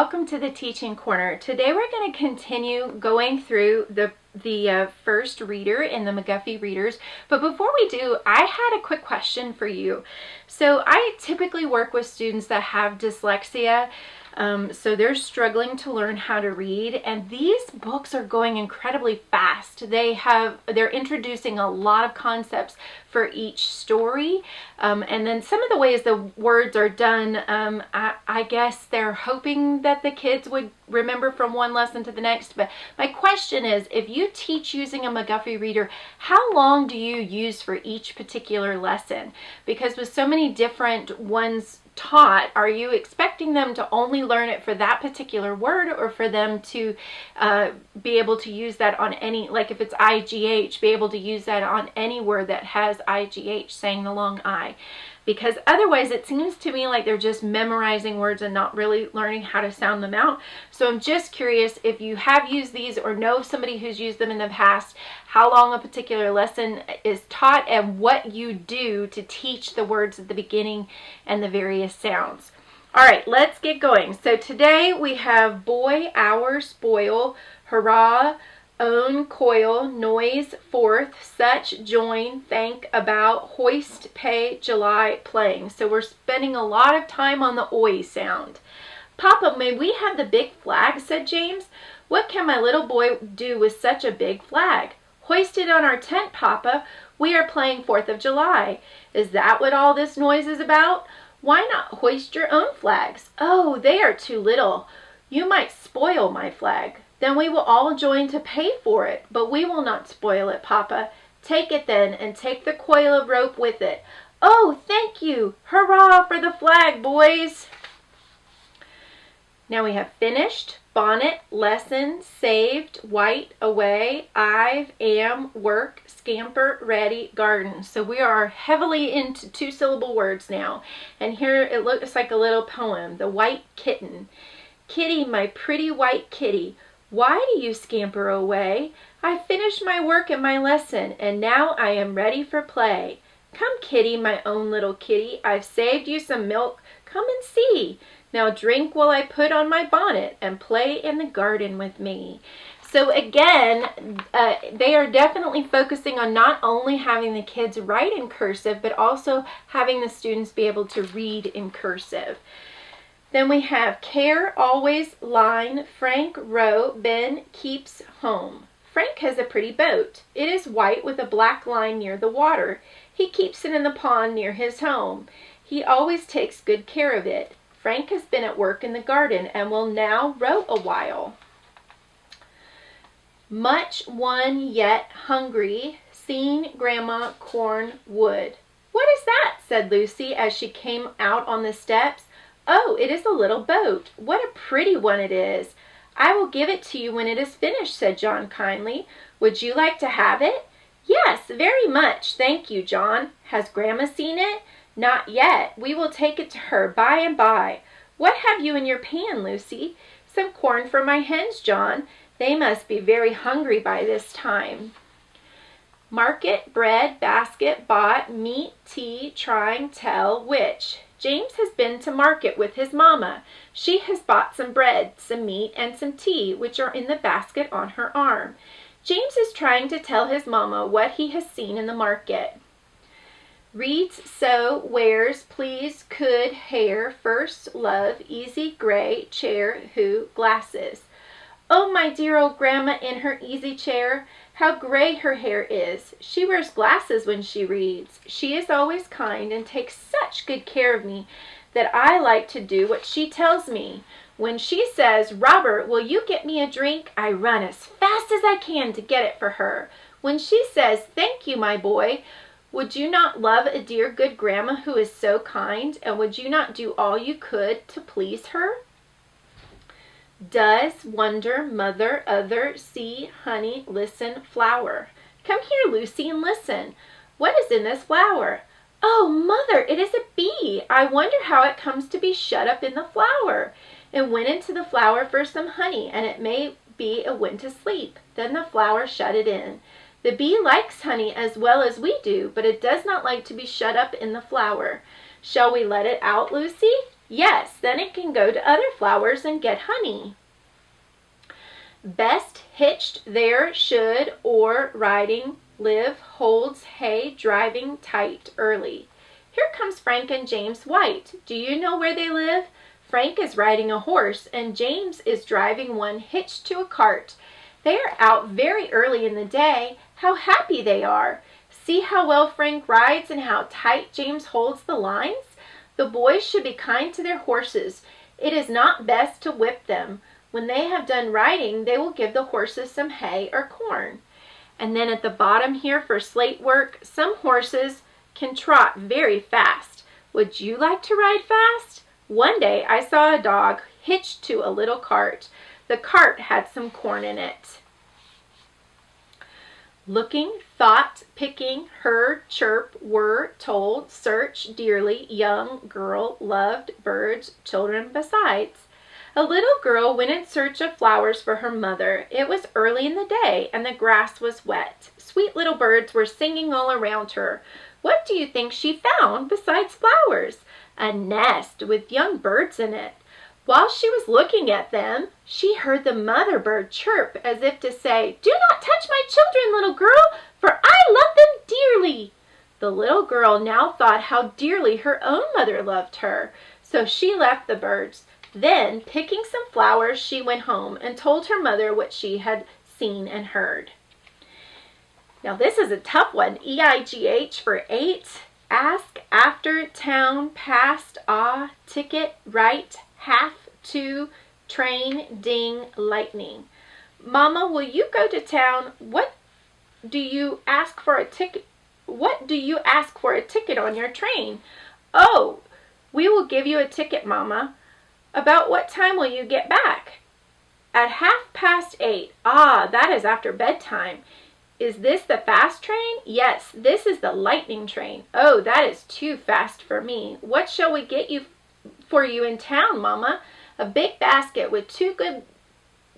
welcome to the Teaching Corner. Today we're going to continue going through the first reader in the McGuffy readers. But before we do, I had a quick question for you. So I typically work with students that have dyslexia. So they're struggling to learn how to read, and these books are going incredibly fast. They're introducing a lot of concepts for each story, and then some of the ways the words are done, I guess they're hoping that the kids would remember from one lesson to the next. But my question is, if you teach using a McGuffy reader, how long do you use for each particular lesson? Because with so many different ones taught, are you expecting them to only learn it for that particular word, or for them to be able to use that on any, like if it's IGH, be able to use that on any word that has IGH, saying the long I? Because otherwise it seems to me like they're just memorizing words and not really learning how to sound them out. So I'm just curious if you have used these or know somebody who's used them in the past, how long a particular lesson is taught, and what you do to teach the words at the beginning and the various sounds. All right, let's get going. So today we have boy, hour, spoil, hurrah, own, coil, noise, forth, such, join, thank, about, hoist, pay, July, playing. So we're spending a lot of time on the oi sound. Papa, may we have the big flag, said James. What can my little boy do with such a big flag? Hoist it on our tent, Papa. We are playing 4th of July. Is that what all this noise is about? Why not hoist your own flags? Oh, they are too little. You might spoil my flag. Then we will all join to pay for it, but we will not spoil it, Papa. Take it then, and take the coil of rope with it. Oh, thank you! Hurrah for the flag, boys! Now we have finished, bonnet, lesson, saved, white, away, I've, am, work, scamper, ready, garden. So we are heavily into 2-syllable words now. And here it looks like a little poem, The White Kitten. Kitty, my pretty white kitty, why do you scamper away? I finished my work and my lesson, and now I am ready for play. Come, kitty, my own little kitty, I've saved you some milk. Come and see. Now drink while I put on my bonnet, and play in the garden with me. So again, they are definitely focusing on not only having the kids write in cursive, but also having the students be able to read in cursive. Then we have care, always, line, Frank, row, Ben keeps home. Frank has a pretty boat. It is white with a black line near the water. He keeps it in the pond near his home. He always takes good care of it. Frank has been at work in the garden and will now row a while. Much one yet hungry, seen Grandma corn wood. What is that? Said Lucy as she came out on the steps. Oh, it is a little boat. What a pretty one it is. I will give it to you when it is finished, said John kindly. Would you like to have it? Yes, very much. Thank you, John. Has Grandma seen it? Not yet. We will take it to her by and by. What have you in your pan, Lucy? Some corn for my hens, John. They must be very hungry by this time. Market, bread, basket, bought, meat, tea, trying, tell, which? James has been to market with his mamma. She has bought some bread, some meat, and some tea, which are in the basket on her arm. James is trying to tell his mamma what he has seen in the market. Reads, sew, wears, please, could, hair, first, love, easy, gray, chair, who, glasses. Oh, my dear old Grandma in her easy chair, how gray her hair is. She wears glasses when she reads. She is always kind and takes such good care of me that I like to do what she tells me. When she says, Robert, will you get me a drink? I run as fast as I can to get it for her. When she says, thank you, my boy, would you not love a dear good Grandma who is so kind, and would you not do all you could to please her? Does, wonder, mother, other, see, honey, listen, flower. Come here, Lucy, and listen. What is in this flower? Oh, Mother, it is a bee. I wonder how it comes to be shut up in the flower. It went into the flower for some honey, and it may be it went to sleep. Then the flower shut it in. The bee likes honey as well as we do, but it does not like to be shut up in the flower. Shall we let it out, Lucy? Yes, then it can go to other flowers and get honey. Best hitched there, should, or riding, live, holds, hay, driving, tight, early. Here comes Frank and James White. Do you know where they live? Frank is riding a horse and James is driving one hitched to a cart. They are out very early in the day. How happy they are! See how well Frank rides and how tight James holds the lines? The boys should be kind to their horses. It is not best to whip them. When they have done riding, they will give the horses some hay or corn. And then at the bottom here for slate work, some horses can trot very fast. Would you like to ride fast? One day I saw a dog hitched to a little cart. The cart had some corn in it. Looking, thought, picking, heard, chirp, were, told, search, dearly, young, girl, loved, birds, children besides. A little girl went in search of flowers for her mother. It was early in the day, and the grass was wet. Sweet little birds were singing all around her. What do you think she found besides flowers? A nest with young birds in it. While she was looking at them, she heard the mother bird chirp as if to say, "Do not touch my children, little girl, for I love them dearly." The little girl now thought how dearly her own mother loved her, so she left the birds. Then, picking some flowers, she went home and told her mother what she had seen and heard. Now this is a tough one. EIGH for 8. Ask, after, town, past, ticket, right, half, to, train, ding, lightning. Mama, will you go to town? What do you ask for a ticket? What do you ask for a ticket on your train? Oh, we will give you a ticket, Mama. About what time will you get back? At 8:30. That is after bedtime. Is this the fast train? Yes, this is the lightning train. Oh, that is too fast for me. What shall we get for you in town, Mama? A big basket with 2 good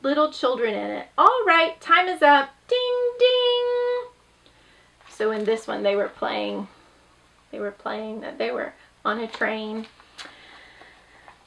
little children in it. All right, time is up. Ding, ding. So in this one, they were playing that they were on a train.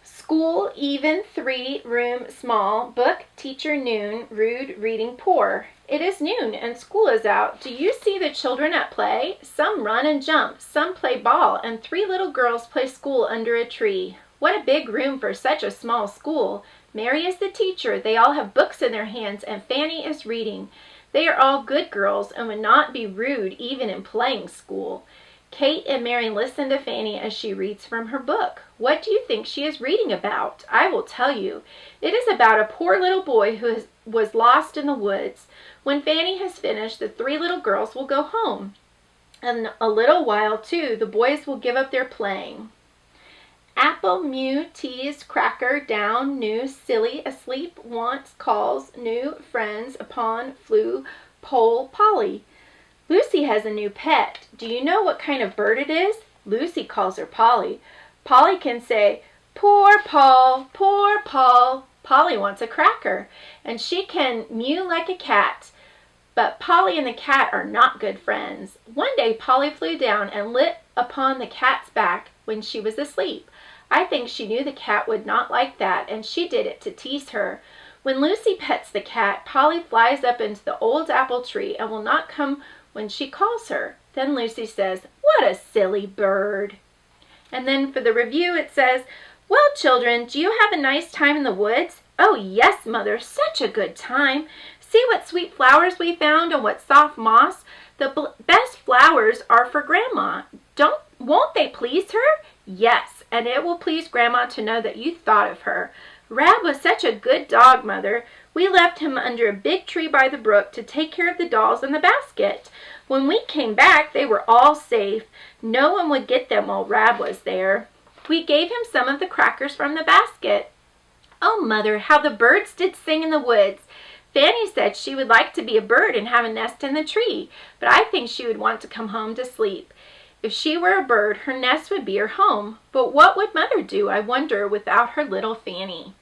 School, even, 3, room, small, book, teacher, noon, rude, reading, poor. It is noon and school is out. Do you see the children at play? Some run and jump, some play ball, and 3 little girls play school under a tree. What a big room for such a small school. Mary is the teacher. They all have books in their hands, and Fanny is reading. They are all good girls and would not be rude even in playing school. Kate and Mary listen to Fanny as she reads from her book. What do you think she is reading about? I will tell you. It is about a poor little boy who was lost in the woods. When Fanny has finished, the 3 little girls will go home. And a little while, too, the boys will give up their playing. Apple, mew, tease, cracker, down, new, silly, asleep, wants, calls, new, friends, upon, flew, pole, Polly. Lucy has a new pet. Do you know what kind of bird it is? Lucy calls her Polly. Polly can say, "Poor Paul, poor Paul." Polly wants a cracker, and she can mew like a cat. But Polly and the cat are not good friends. One day Polly flew down and lit upon the cat's back when she was asleep. I think she knew the cat would not like that, and she did it to tease her. When Lucy pets the cat, Polly flies up into the old apple tree and will not come when she calls her. Then Lucy says, "What a silly bird." And then for the review it says, "Well, children, do you have a nice time in the woods?" "Oh, yes, Mother, such a good time. See what sweet flowers we found and what soft moss. The best flowers are for Grandma. Won't they please her?" "Yes, and it will please Grandma to know that you thought of her. Rab was such a good dog, Mother. We left him under a big tree by the brook to take care of the dolls in the basket. When we came back, they were all safe. No one would get them while Rab was there. We gave him some of the crackers from the basket." "Oh, Mother, how the birds did sing in the woods. Fanny said she would like to be a bird and have a nest in the tree, but I think she would want to come home to sleep. If she were a bird, her nest would be her home. But what would Mother do, I wonder, without her little Fanny?"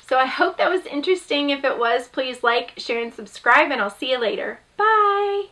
So I hope that was interesting. If it was, please like, share, and subscribe, and I'll see you later. Bye!